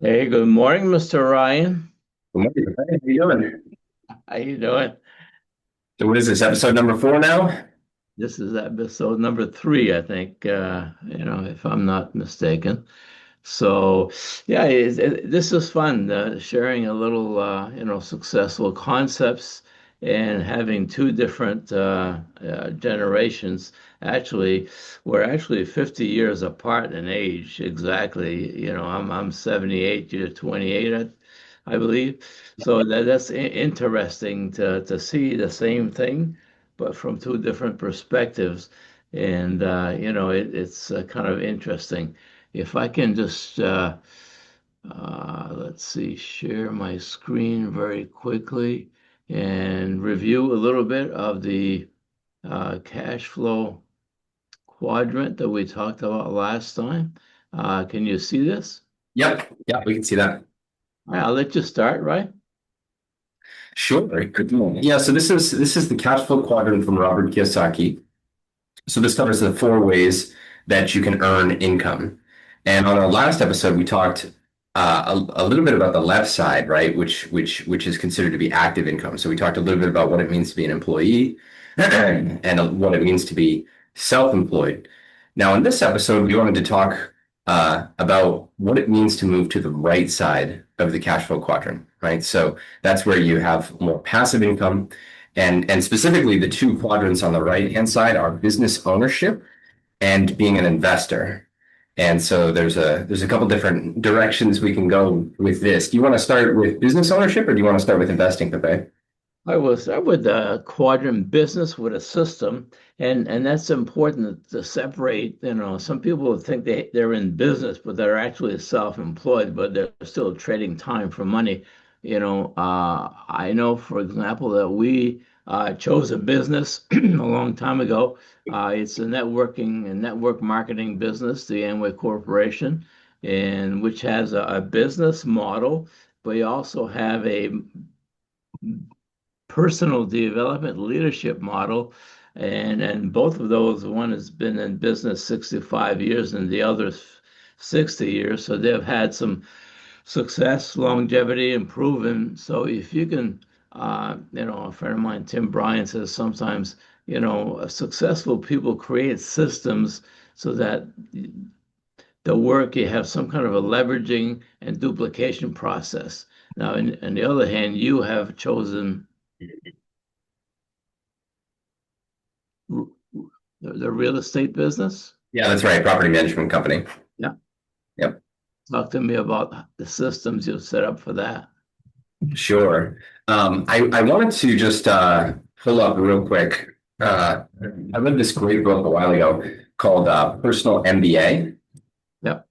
Hey, good morning, Mr. Ryan. Good morning. Hey, how you doing? How you doing? So what is this, episode number 4 now? This is episode number three, I think, if I'm not mistaken. So, yeah, this is fun, sharing a little, successful concepts and having two different generations. Actually, we're actually 50 years apart in age, exactly. I'm 78, you're 28, I believe. So that's interesting to see the same thing, but from two different perspectives. And, it's kind of interesting. If I can just, let's see, share my screen very quickly and review a little bit of the cash flow quadrant that we talked about last time. Can you see this? Yep. Yeah, we can see that. All right, I'll let you start, right? Sure. Good. Yeah, so this is the cash flow quadrant from Robert Kiyosaki. So this covers the 4 ways that you can earn income. And on our last episode, we talked a little bit about the left side, right? Which is considered to be active income. So we talked a little bit about what it means to be an employee and what it means to be self-employed. Now, in this episode, we wanted to talk about what it means to move to the right side of the cash flow quadrant, right? So that's where you have more passive income. And specifically, the two quadrants on the right hand side are business ownership and being an investor. And so there's a couple different directions we can go with this. Do you want to start with business ownership or do you want to start with investing, Pepe? I would quadrant business with a system, and that's important to separate. Some people think they're in business, but they're actually self-employed, but they're still trading time for money. I know, for example, that we chose a business a long time ago. It's a networking and network marketing business, the Amway Corporation, and which has a business model, but you also have a personal development leadership model. And both of those, one has been in business 65 years and the other 60 years. So they've had some success, longevity, and proven. So if you can, a friend of mine, Tim Bryan, says sometimes, successful people create systems so that the work you have some kind of a leveraging and duplication process. Now, on the other hand, you have chosen the real estate business. Yeah, that's right. Property management company. Yeah. Yep. Talk to me about the systems you've set up for that. Sure. I wanted to just pull up real quick. I read this great book a while ago called Personal MBA. Yeah.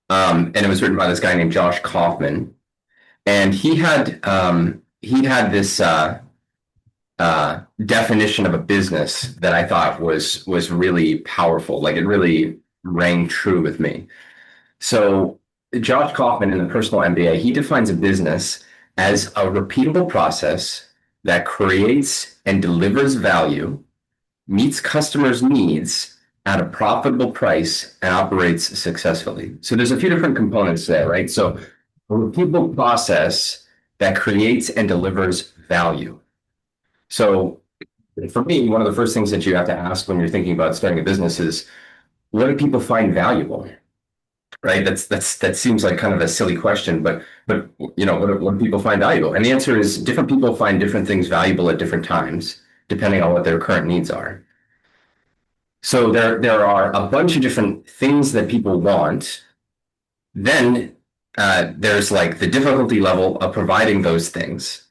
And it was written by this guy named Josh Kaufman. And he had this definition of a business that I thought was really powerful. Like it really rang true with me. So Josh Kaufman in the Personal MBA, he defines a business as a repeatable process that creates and delivers value, meets customers' needs at a profitable price, and operates successfully. So there's a few different components there, right? So a repeatable process that creates and delivers value. So for me, one of the first things that you have to ask when you're thinking about starting a business is, what do people find valuable? Right? That seems like kind of a silly question, but what do people find valuable? And the answer is different people find different things valuable at different times, depending on what their current needs are. So there are a bunch of different things that people want. Then there's like the difficulty level of providing those things.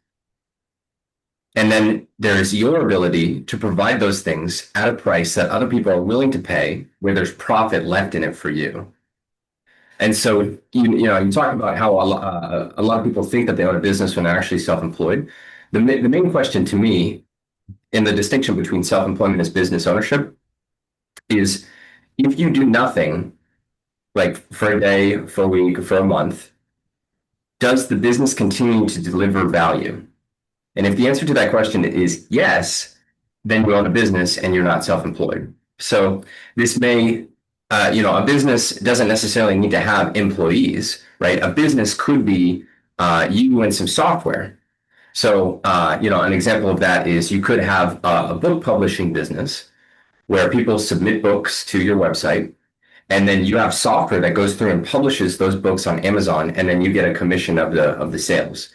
And then there's your ability to provide those things at a price that other people are willing to pay, where there's profit left in it for you. And so, you talk about how a lot of people think that they own a business when they're actually self-employed. The main question to me in the distinction between self-employment and business ownership is, if you do nothing, like for a day, for a week, for a month, does the business continue to deliver value? And if the answer to that question is yes, then you own a business and you're not self-employed. So this may, a business doesn't necessarily need to have employees, right? A business could be you and some software. So, an example of that is you could have a book publishing business where people submit books to your website, and then you have software that goes through and publishes those books on Amazon, and then you get a commission of the sales.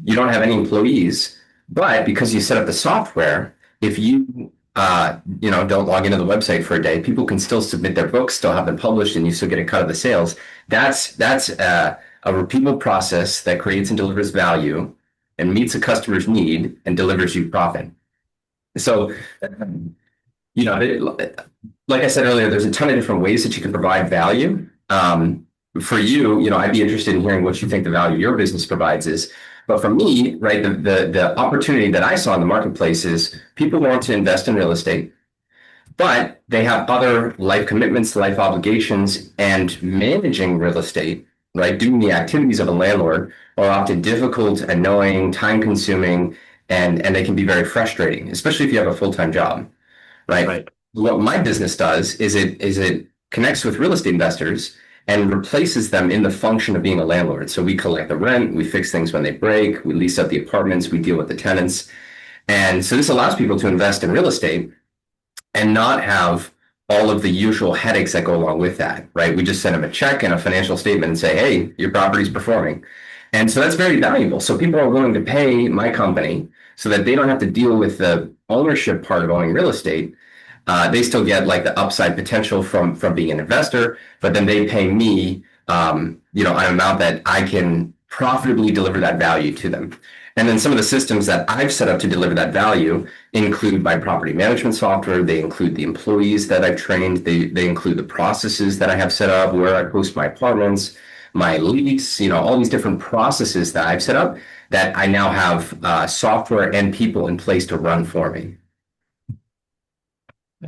You don't have any employees, but because you set up the software, if you don't log into the website for a day, people can still submit their books, still have them published, and you still get a cut of the sales. That's a repeatable process that creates and delivers value and meets a customer's need and delivers you profit. So, like I said earlier, there's a ton of different ways that you can provide value. For you, I'd be interested in hearing what you think the value your business provides is. But for me, right, the opportunity that I saw in the marketplace is people want to invest in real estate, but they have other life commitments, life obligations, and managing real estate, right, doing the activities of a landlord are often difficult, annoying, time consuming, and they can be very frustrating, especially if you have a full-time job, right? Right. What my business does is it connects with real estate investors and replaces them in the function of being a landlord. So we collect the rent, we fix things when they break, we lease out the apartments, we deal with the tenants. And so this allows people to invest in real estate and not have all of the usual headaches that go along with that, right? We just send them a check and a financial statement and say, hey, your property's performing. And so that's very valuable. So people are willing to pay my company so that they don't have to deal with the ownership part of owning real estate. They still get like the upside potential from being an investor, but then they pay me, an amount that I can profitably deliver that value to them. And then some of the systems that I've set up to deliver that value include my property management software. They include the employees that I've trained. They include the processes that I have set up, where I post my apartments, my lease, all these different processes that I've set up that I now have software and people in place to run for me.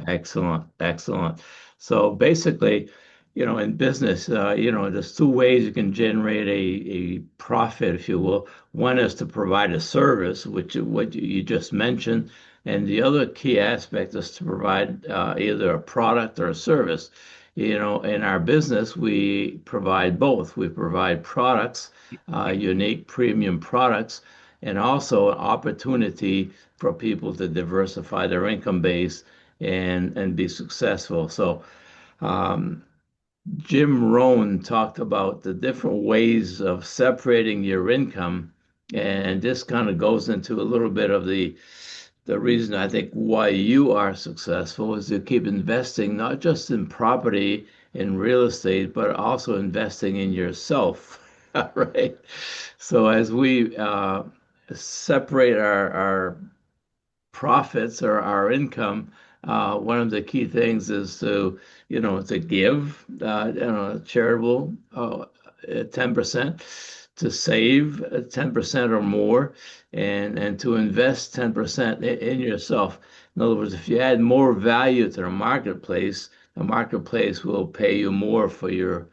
Excellent, excellent. So basically, in business, there's two ways you can generate a profit, if you will. One is to provide a service, which what you just mentioned, and the other key aspect is to provide either a product or a service. In our business, we provide both. We provide products, unique premium products, and also an opportunity for people to diversify their income base and be successful. So Jim Rohn talked about the different ways of separating your income, and this kind of goes into a little bit of the reason I think why you are successful is to keep investing not just in property and real estate, but also investing in yourself, right? So as we separate our profits or our income, one of the key things is to give, charitable 10%, to save 10% or more, and to invest 10% in yourself. In other words, if you add more value to the marketplace will pay you more for your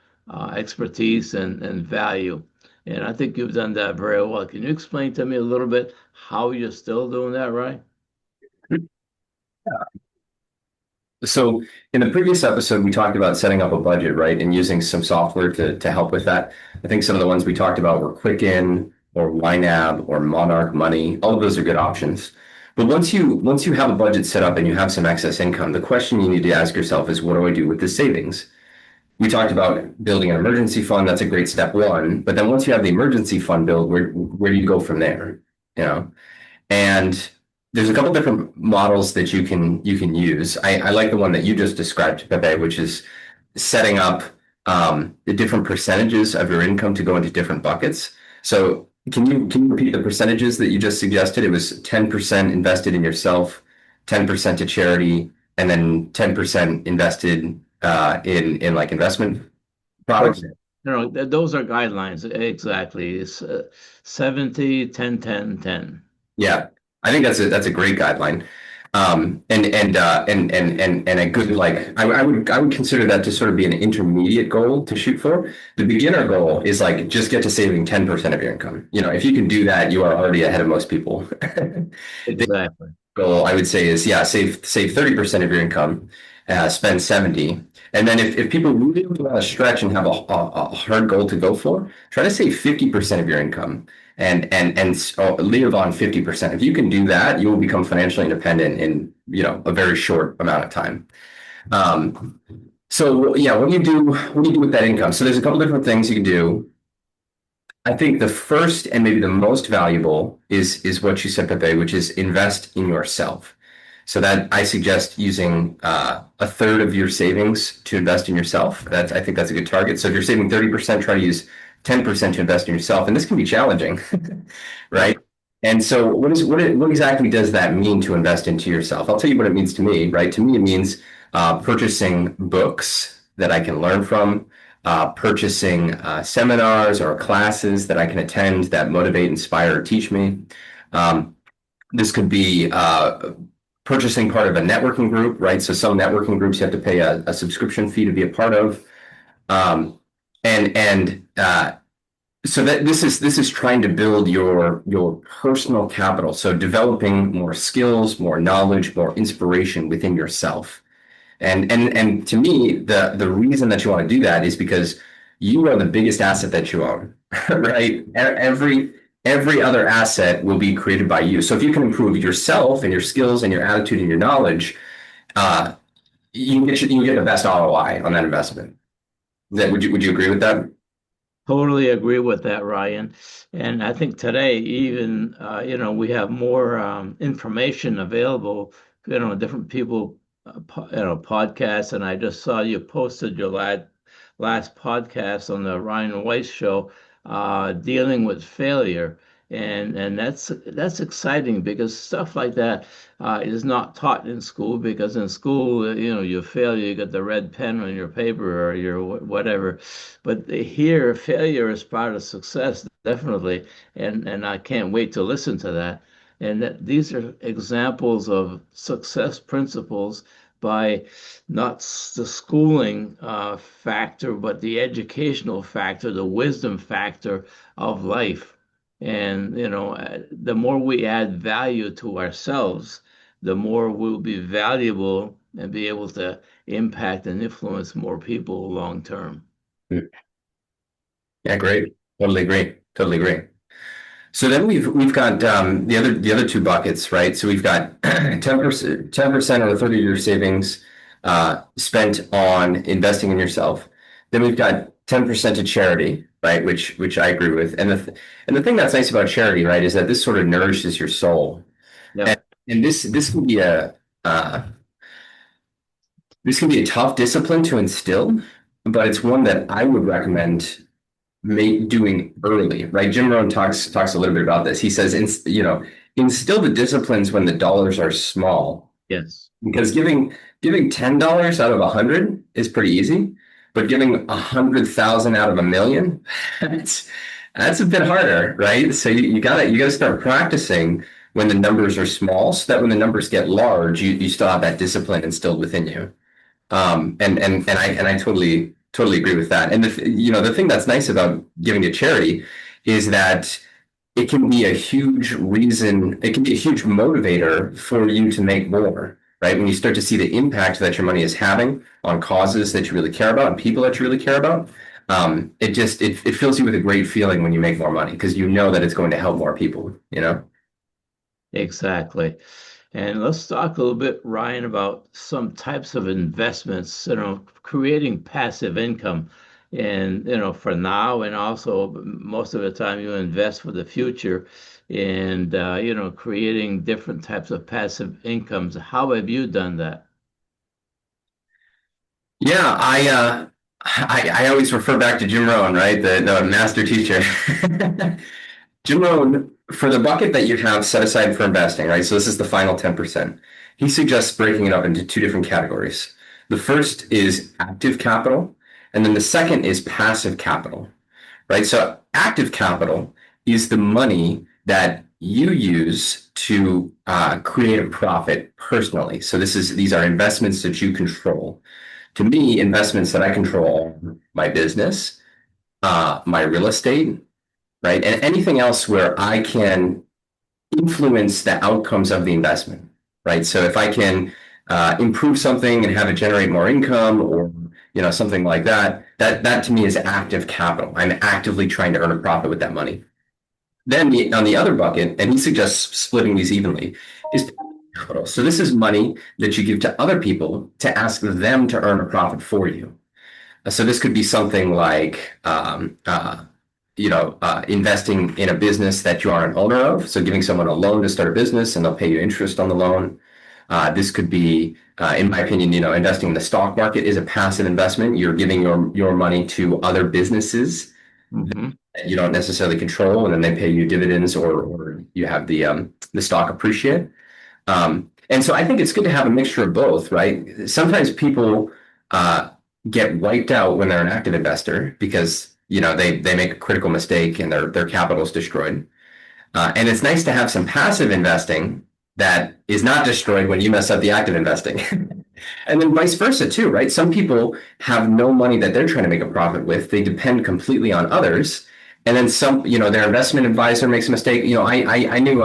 expertise and value. And I think you've done that very well. Can you explain to me a little bit how you're still doing that, right? So in the previous episode, we talked about setting up a budget, right? And using some software to help with that. I think some of the ones we talked about were Quicken or YNAB or Monarch Money. All of those are good options. But once you have a budget set up and you have some excess income, the question you need to ask yourself is, what do I do with the savings? We talked about building an emergency fund. That's a great step one. But then once you have the emergency fund built, where do you go from there? And there's a couple different models that you can use. I like the one that you just described, Pepe, which is setting up the different percentages of your income to go into different buckets. So can you repeat the percentages that you just suggested? It was 10% invested in yourself, 10% to charity, and then 10% invested in like investment products. Those are guidelines. Exactly. It's 70, 10, 10, 10. Yeah, I think that's a great guideline, and a good, like, I would consider that to sort of be an intermediate goal to shoot for. The beginner goal is like just get to saving 10% of your income. If you can do that, you are already ahead of most people. Exactly. Goal I would say is, yeah, save 30% of your income, spend 70, And then if people really want to stretch and have a hard goal to go for, try to save 50% of your income and live on 50%. If you can do that, you will become financially independent in, a very short amount of time. So yeah, what do you do? What do you do with that income? So there's a couple different things you can do. I think the first and maybe the most valuable is what you said, Pepe, which is invest in yourself. So that I suggest using a third of your savings to invest in yourself. I think that's a good target. So if you're saving 30%, try to use 10% to invest in yourself. And this can be challenging, Yeah. right? And so what exactly does that mean to invest into yourself? I'll tell you what it means to me, right? To me, it means purchasing books that I can learn from, purchasing seminars or classes that I can attend that motivate, inspire, or teach me. This could be purchasing part of a networking group, right? So some networking groups you have to pay a subscription fee to be a part of. So that this is trying to build your personal capital. So developing more skills, more knowledge, more inspiration within yourself. And to me, the reason that you want to do that is because you are the biggest asset that you own, right? Every other asset will be created by you. So if you can improve yourself and your skills and your attitude and your knowledge, you can get the best ROI on that investment. Would you agree with that? Totally agree with that, Ryan. And I think today, even we have more information available. Different people, podcasts. And I just saw you posted your last podcast on the Ryan Weiss show, dealing with failure, and that's exciting because stuff like that is not taught in school. Because in school, you fail, you get the red pen on your paper or your whatever. But here, failure is part of success, definitely, and I can't wait to listen to that. And that these are examples of success principles by not the schooling factor, but the educational factor, the wisdom factor of life. And the more we add value to ourselves, the more we'll be valuable and be able to impact and influence more people long term. Yeah, great. Totally agree. Totally agree. So then we've got the other two buckets, right? So we've got 10% or a third of your savings spent on investing in yourself. Then we've got 10% to charity, right? Which I agree with. And the thing that's nice about charity, right, is that this sort of nourishes your soul. And, Yep. and this can be uh, a tough discipline to instill, but it's one that I would recommend doing early, right? Jim Rohn talks a little bit about this. He says, instill the disciplines when the dollars are small, Yes. because giving $10 out of 100 is pretty easy, but giving 100,000 out of a million, that's a bit harder, right? So you gotta start practicing when the numbers are small, so that when the numbers get large, you still have that discipline instilled within you. And I totally agree with that. And the thing that's nice about giving to charity is that it can be a huge reason, it can be a huge motivator for you to make more, right? When you start to see the impact that your money is having on causes that you really care about and people that you really care about, it fills you with a great feeling when you make more money because you know that it's going to help more people, you know? Exactly. And let's talk a little bit, Ryan, about some types of investments, creating passive income. And, for now, and also most of the time you invest for the future and, creating different types of passive incomes. How have you done that? Yeah, I always refer back to Jim Rohn, right? The master teacher. Jim Rohn, for the bucket that you have set aside for investing, right? So this is the final 10%. He suggests breaking it up into two different categories. The first is active capital, and then the second is passive capital, right? So active capital is the money that you use to create a profit personally. So these are investments that you control. To me, investments that I control, my business, my real estate, right? And anything else where I can influence the outcomes of the investment, right? So if I can improve something and have it generate more income or something like that. That to me is active capital. I'm actively trying to earn a profit with that money. Then on the other bucket, and he suggests splitting these evenly, is capital. So this is money that you give to other people to ask them to earn a profit for you. So this could be something like, investing in a business that you are an owner of. So giving someone a loan to start a business and they'll pay you interest on the loan. This could be, in my opinion, investing in the stock market is a passive investment. You're giving your money to other businesses Hmm. that you don't necessarily control, and then they pay you dividends, or you have the stock appreciate. And so I think it's good to have a mixture of both, right? Sometimes people get wiped out when they're an active investor because they make a critical mistake and their capital is destroyed. And it's nice to have some passive investing that is not destroyed when you mess up the active investing. And then vice versa too, right? Some people have no money that they're trying to make a profit with. They depend completely on others. And then their investment advisor makes a mistake. I knew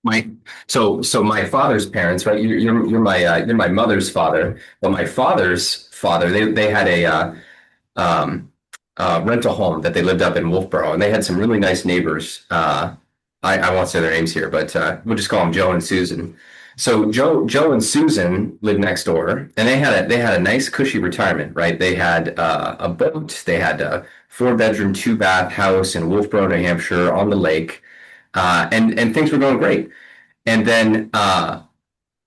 my my father's parents, right? You're my mother's father, but my father's father, they had um, rental home that they lived up in Wolfboro, and they had some really nice neighbors. I won't say their names here, but we'll just call them Joe and Susan. So Joe and Susan lived next door, and they had a nice cushy retirement, right? They had a boat, they had a 4-bedroom, 2-bath house in Wolfboro, New Hampshire, on the lake, and things were going great. And then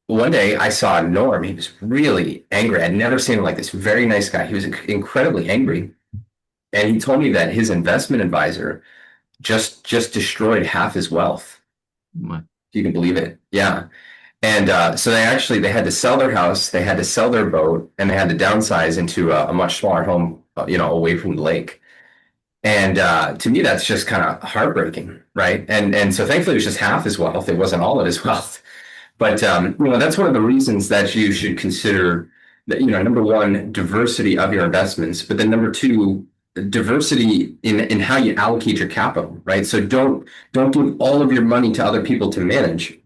one day I saw Norm. He was really angry. I'd never seen him like this. Very nice guy. He was incredibly angry, and he told me that his investment advisor just destroyed half his wealth. You can believe it. Yeah. And so they had to sell their house, they had to sell their boat, and they had to downsize into a much smaller home, away from the lake. And to me, that's just kind of heartbreaking, right? And so thankfully, it was just half his wealth. It wasn't all of his wealth. But that's one of the reasons that you should consider that, number one, diversity of your investments, but then number two, diversity in how you allocate your capital, right? So don't give all of your money to other people to manage,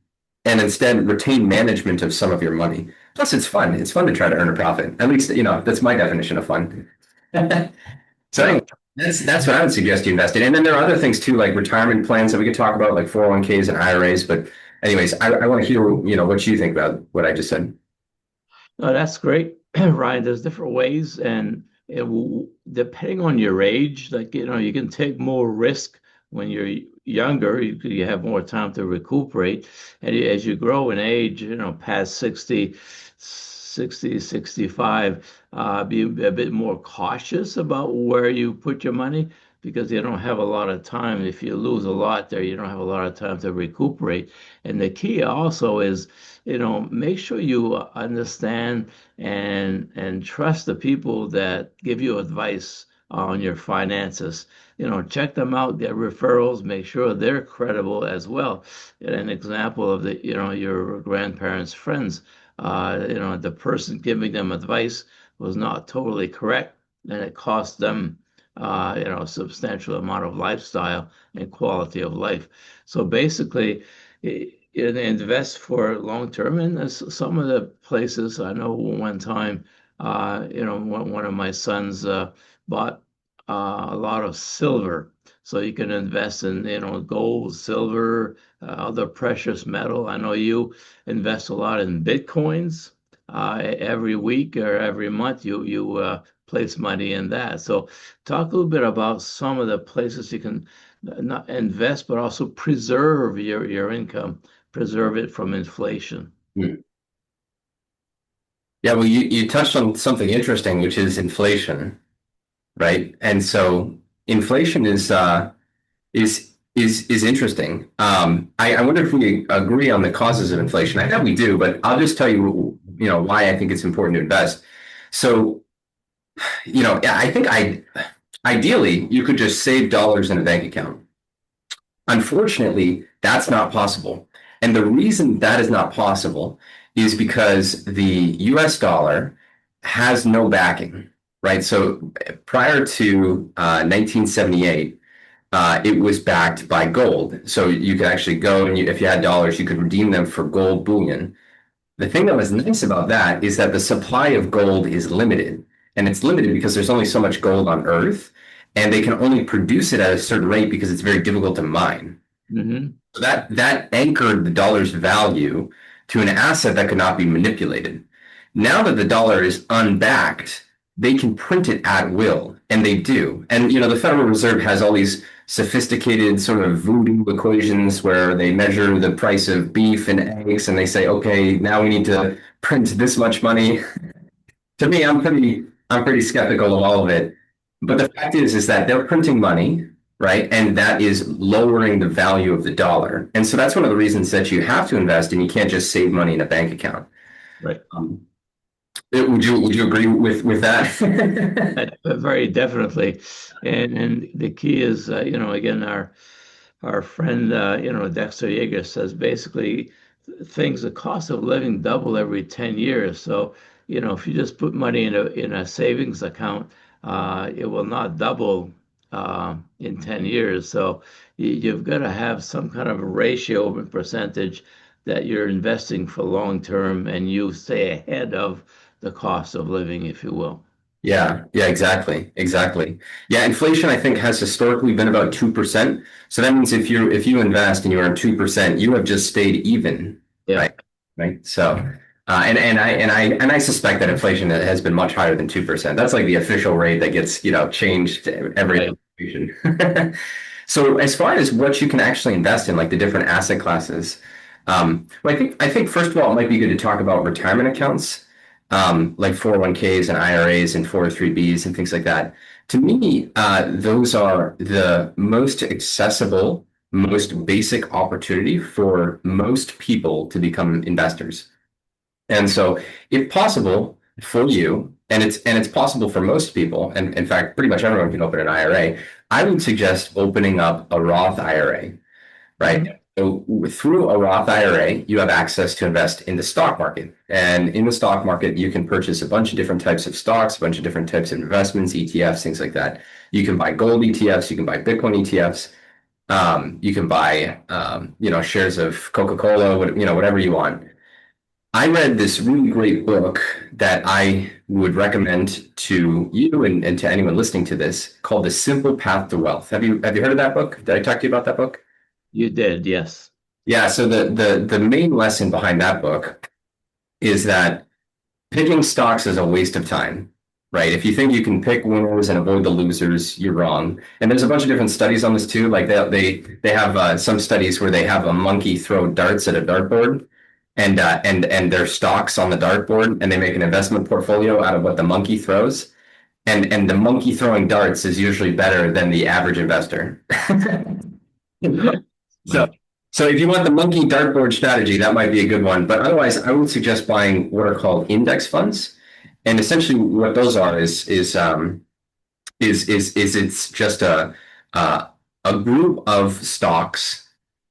and instead retain management of some of your money. Plus, it's fun. It's fun to try to earn a profit. At least, that's my definition of fun. So Yeah. anyway, that's what I would suggest you invest in. And then there are other things too, like retirement plans that we could talk about, like 401ks and IRAs. But anyways, I want to hear, what you think about what I just said. No, that's great, Ryan. There's different ways, and depending on your age, like you can take more risk when you're younger. You have more time to recuperate, and as you grow in age, past 65, be a bit more cautious about where you put your money because you don't have a lot of time. If you lose a lot there, you don't have a lot of time to recuperate. And the key also is make sure you understand and trust the people that give you advice on your finances. Check them out, get referrals, make sure they're credible as well. An example of your grandparents' friends, the person giving them advice was not totally correct, and it cost them, a substantial amount of lifestyle and quality of life. So basically, invest for long term. And some of the places I know one time, one of my sons bought a lot of silver. So you can invest in, gold, silver, other precious metal. I know you invest a lot in Bitcoins. Every week or every month, you place money in that. So talk a little bit about some of the places you can not invest, but also preserve your income, preserve it from inflation. Hmm. Yeah, well, you touched on something interesting, which is inflation, right? And so inflation is interesting. I wonder if we agree on the causes of inflation. I know we do, but I'll just tell you, why I think it's important to invest. So, I think ideally you could just save dollars in a bank account. Unfortunately, that's not possible. And the reason that is not possible is because the US dollar has no backing, right? So prior to 1978, it was backed by gold. So you could actually go and if you had dollars, you could redeem them for gold bullion. The thing that was nice about that is that the supply of gold is limited. and it's limited because there's only so much gold on Earth, and they can only produce it at a certain rate because it's very difficult to mine. Hmm. So that anchored the dollar's value to an asset that could not be manipulated. Now that the dollar is unbacked, they can print it at will, and they do. And the Federal Reserve has all these sophisticated sort of voodoo equations where they measure the price of beef and eggs, and they say, okay, now we need to print this much money. To me, I'm pretty skeptical of all of it. But the fact is that they're printing money, right? And that is lowering the value of the dollar. And so that's one of the reasons that you have to invest, and you can't just save money in a bank account. Right. Um, would you agree with that? Very definitely. And the key is, again, our friend, Dexter Yeager says basically things, the cost of living double every 10 years. So, if you just put money in a savings account, it will not double in 10 years. So you've got to have some kind of a ratio and percentage that you're investing for long term and you stay ahead of the cost of living, if you will. Yeah, yeah, exactly. Yeah, inflation I think has historically been about 2%. So that means if you invest and you earn 2%, you have just stayed even, Yeah. right? Right. So and I suspect that inflation has been much higher than 2%. That's like the official rate that gets, changed every Right. administration. So as far as what you can actually invest in, like the different asset classes, well, I think first of all, it might be good to talk about retirement accounts, like 401ks and IRAs and 403bs and things like that. To me, those are the most accessible, most basic opportunity for most people to become investors. And so, if possible for you, and it's possible for most people, and in fact, pretty much everyone can open an IRA. I would suggest opening up a Roth IRA, right? Mhm. So through a Roth IRA, you have access to invest in the stock market. And in the stock market, you can purchase a bunch of different types of stocks, a bunch of different types of investments, ETFs, things like that. You can buy gold ETFs, you can buy Bitcoin ETFs, you can buy, shares of Coca-Cola, whatever you want. I read this really great book that I would recommend to you and to anyone listening to this called The Simple Path to Wealth. Have you heard of that book? Did I talk to you about that book? You did, yes. Yeah, so the main lesson behind that book is that picking stocks is a waste of time, right? If you think you can pick winners and avoid the losers, you're wrong. And there's a bunch of different studies on this too. Like they have some studies where they have a monkey throw darts at a dartboard, and their stocks on the dartboard, and they make an investment portfolio out of what the monkey throws. And the monkey throwing darts is usually better than the average investor. So, Funny. so if you want the monkey dartboard strategy, that might be a good one. But otherwise, I would suggest buying what are called index funds. And essentially, what those are is it's just a group of stocks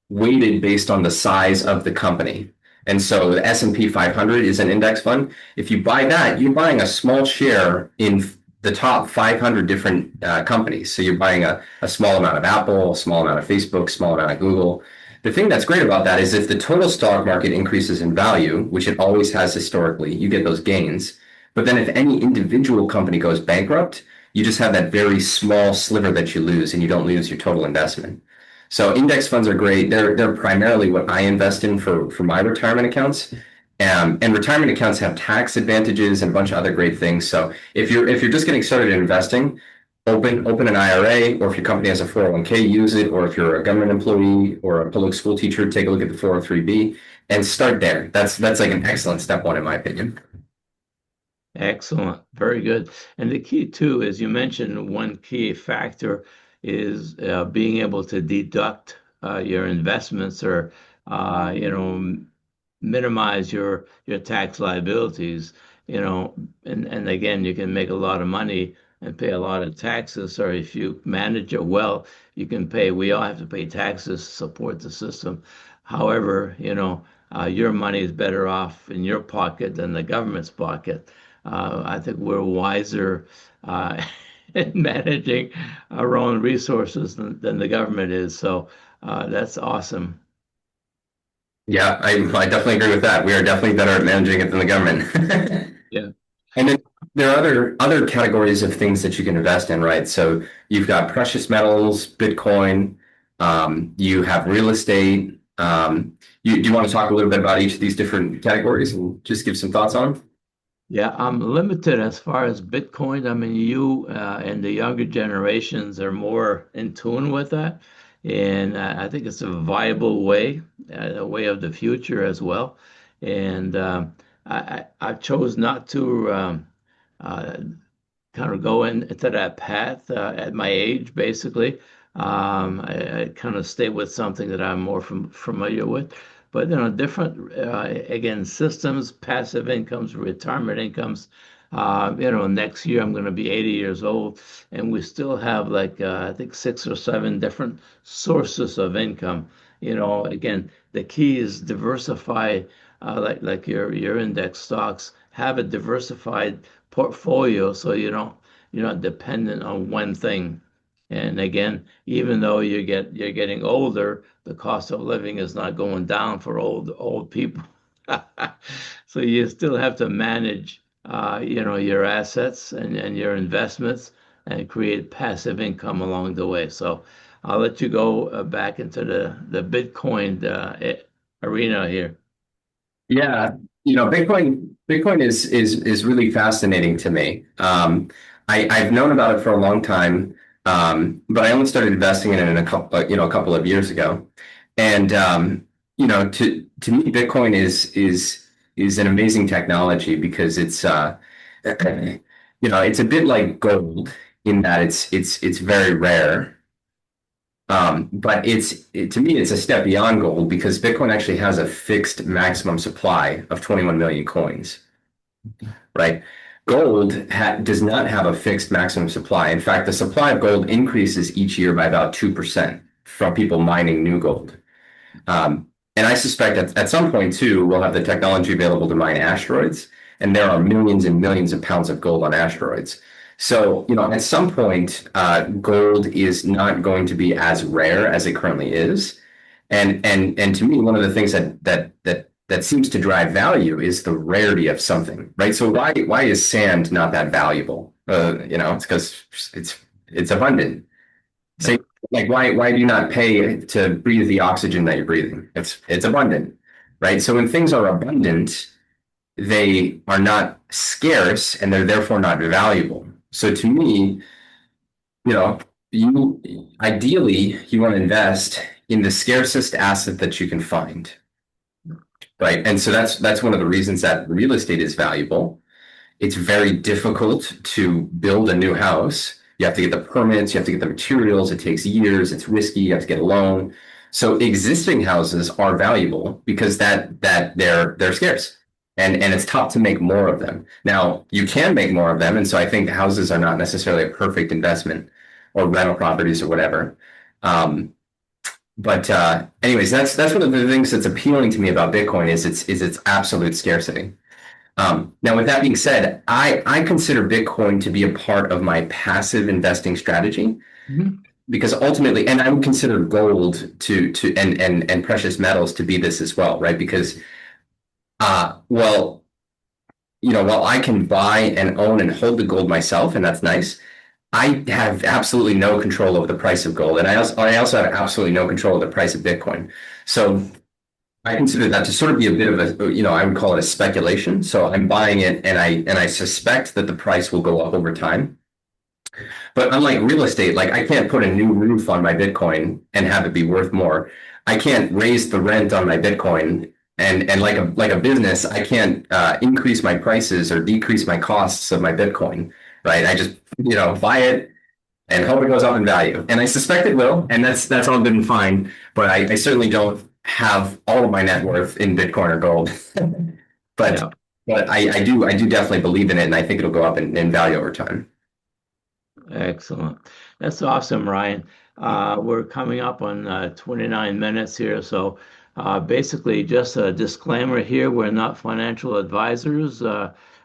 weighted based on the size of the company. And so the S&P 500 is an index fund. If you buy that, you're buying a small share in the top 500 different companies. So you're buying a small amount of Apple, a small amount of Facebook, small amount of Google. The thing that's great about that is if the total stock market increases in value, which it always has historically, you get those gains. But then if any individual company goes bankrupt, you just have that very small sliver that you lose, and you don't lose your total investment. So index funds are great. They're primarily what I invest in for my retirement accounts. And retirement accounts have tax advantages and a bunch of other great things. So if you're just getting started in investing, open an IRA, or if your company has a 401k, use it. Or if you're a government employee or a public school teacher, take a look at the 403b and start there. That's like an excellent step one in my opinion. Excellent. Very good. And the key too, as you mentioned, one key factor is being able to deduct your investments or minimize your tax liabilities, and again, you can make a lot of money and pay a lot of taxes, or if you manage it well, you can pay, we all have to pay taxes to support the system. However, your money is better off in your pocket than the government's pocket. I think we're wiser in managing our own resources than the government is. So that's awesome. Yeah, I definitely agree with that. We are definitely better at managing it than the government. Yeah. And then there are other categories of things that you can invest in, right? So you've got precious metals, Bitcoin, you have real estate. Do you want to talk a little bit about each of these different categories and just give some thoughts on them? Yeah, I'm limited as far as Bitcoin. I mean, you and the younger generations are more in tune with that. And I think it's a viable way, a way of the future as well. And I chose not to uh, kind of go into that path at my age, basically. I kind of stay with something that I'm more familiar with. But different again systems, passive incomes, retirement incomes. Next year I'm going to be 80 years old, and we still have like I think 6 or 7 different sources of income. Again, the key is diversify, like your index stocks. Have a diversified portfolio so you're not dependent on one thing. And again, even though you're getting older, the cost of living is not going down for old people. So you still have to manage your assets and your investments and create passive income along the way. So I'll let you go back into the Bitcoin arena here. Yeah, Bitcoin is really fascinating to me. I've known about it for a long time, but I only started investing in it in a couple of years ago. And to me, Bitcoin is an amazing technology because it's a bit like gold in that it's very rare. But to me, it's a step beyond gold because Bitcoin actually has a fixed maximum supply of 21 million coins, right? Gold does not have a fixed maximum supply. In fact, the supply of gold increases each year by about 2% from people mining new gold. And I suspect at some point, too, we'll have the technology available to mine asteroids. And there are millions and millions of pounds of gold on asteroids. So, at some point, gold is not going to be as rare as it currently is. And to me, one of the things that seems to drive value is the rarity of something, right? So why is sand not that valuable? It's because it's abundant. Yeah. Say, like, why do you not pay to breathe the oxygen that you're breathing? It's abundant, right? So when things are abundant, they are not scarce and they're therefore not valuable. So to me, you know, you ideally you want to invest in the scarcest asset that you can find, right? And so that's one of the reasons that real estate is valuable. It's very difficult to build a new house. You have to get the permits, you have to get the materials. It takes years. It's risky. You have to get a loan. So existing houses are valuable because that they're scarce, and it's tough to make more of them. Now you can make more of them, and so I think houses are not necessarily a perfect investment, or rental properties or whatever. Um, but anyways, that's one of the things that's appealing to me about Bitcoin is its absolute scarcity. Now, with that being said, I consider Bitcoin to be a part of my passive investing strategy Mhm. because ultimately, and I would consider gold and precious metals to be this as well, right? Because well, while I can buy and own and hold the gold myself, and that's nice, I have absolutely no control over the price of gold, and I also have absolutely no control of the price of Bitcoin. So I consider that to sort of be a bit of a, I would call it a speculation. So I'm buying it and I suspect that the price will go up over time. But unlike real estate, like I can't put a new roof on my Bitcoin and have it be worth more. I can't raise the rent on my Bitcoin and like a business, I can't increase my prices or decrease my costs of my Bitcoin, right? I just, buy it and hope it goes up in value. And I suspect it will, and that's all good and fine. But I certainly don't have all of my net worth in Bitcoin or gold. but Yeah. but I do definitely believe in it, and I think it'll go up in value over time. Excellent. That's awesome, Ryan. We're coming up on 29 minutes here. So basically, just a disclaimer here, we're not financial advisors.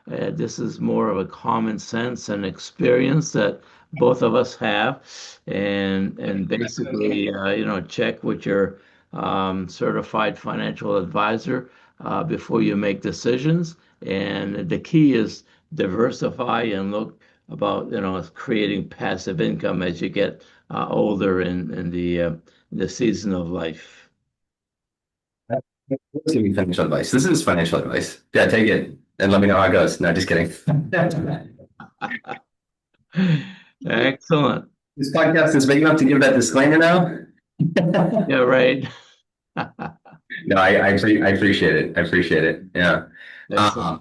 This is more of a common sense and experience that both of us have. And basically, check with your certified financial advisor before you make decisions. And the key is diversify and look about, creating passive income as you get older in the season of life. Let's give you financial advice. This is financial advice. Yeah, take it and let me know how it goes. No, just kidding. Excellent. This podcast is big enough to give that disclaimer now. Yeah, right. No, I appreciate it. I appreciate it. Yeah. Excellent. Um,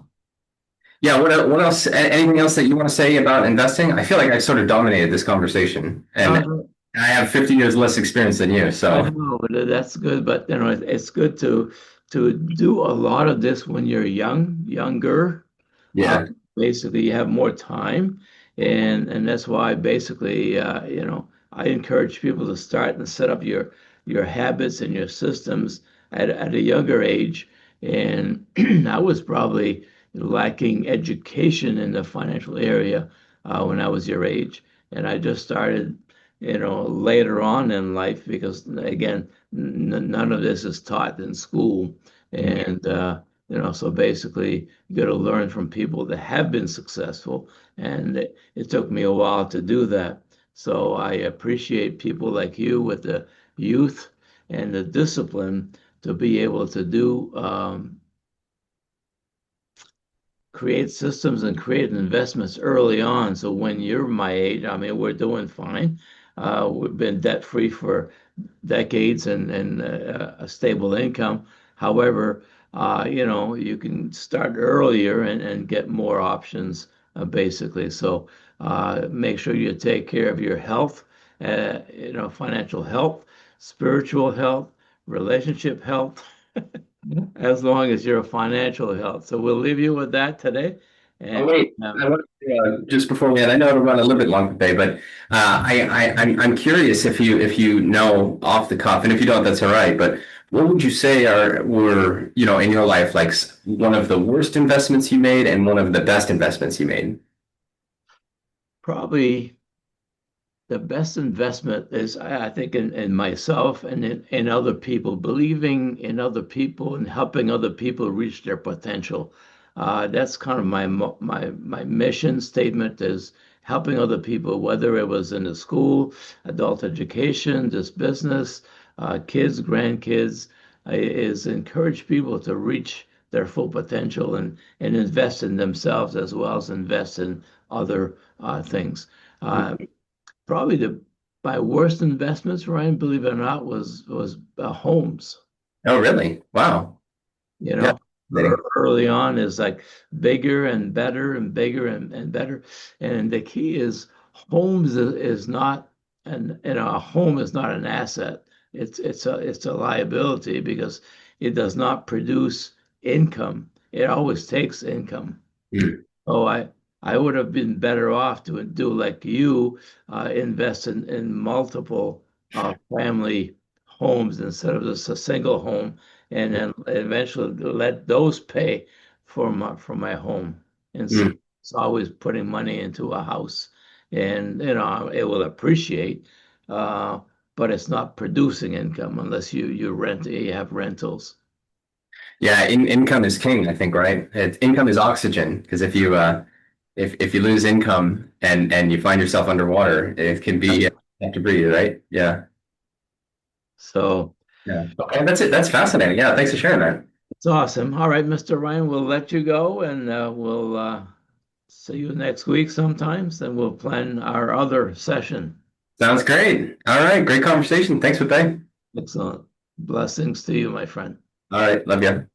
yeah. What else? Anything else that you want to say about investing? I feel like I sort of dominated this conversation, and Uh, I have 50 years less experience than you. I So know, but that's good. But it's good to do a lot of this when you're younger. Uh, yeah. Basically, you have more time, and that's why basically, I encourage people to start and set up your habits and your systems at a younger age. And I was probably lacking education in the financial area when I was your age, and I just started, later on in life because again, none of this is taught in school, and so basically you got to learn from people that have been successful, and it took me a while to do that. So I appreciate people like you with the youth and the discipline to be able to do create systems and create investments early on. So when you're my age, I mean, we're doing fine. We've been debt free for decades and a stable income. However, you can start earlier and get more options, basically. So make sure you take care of your health, financial health, spiritual health, relationship health, as long as you're financial health. So we'll leave you with that today. Oh And wait, I want to, just before we end, I know it'll run a little bit long today, but I'm curious if you know off the cuff, and if you don't, that's all right. But what would you say were in your life like one of the worst investments you made and one of the best investments you made? probably the best investment is, I think, in myself and in other people, believing in other people and helping other people reach their potential. That's kind of my mission statement is helping other people, whether it was in the school, adult education, this business, kids, grandkids, is encourage people to reach their full potential and invest in themselves as well as invest in other things. Uh, Probably my worst investments, Ryan, believe it or not, was homes. Oh, really? Wow. You Yeah. know, Early on is like bigger and better and bigger and better. And the key is homes is not a home is not an asset. It's a liability because it does not produce income. It always takes income. Mm, Oh, I would have been better off to do like you, invest in multiple family homes instead of just a single home, and then eventually let those pay for my home. Instead, mm. it's always putting money into a house, and it will appreciate, uh, but it's not producing income unless you have rentals. Yeah, income is king, I think, right? Income is oxygen because if you lose income and you find yourself underwater, it can be tough to breathe, right? Yeah. So. Yeah. Okay, that's it. That's fascinating. Yeah, thanks for sharing that. It's awesome. All right, Mr. Ryan, we'll let you go and we'll see you next week sometimes, and we'll plan our other session. Sounds great. All right, great conversation. Thanks for that. Excellent. Blessings to you, my friend. All right, love you.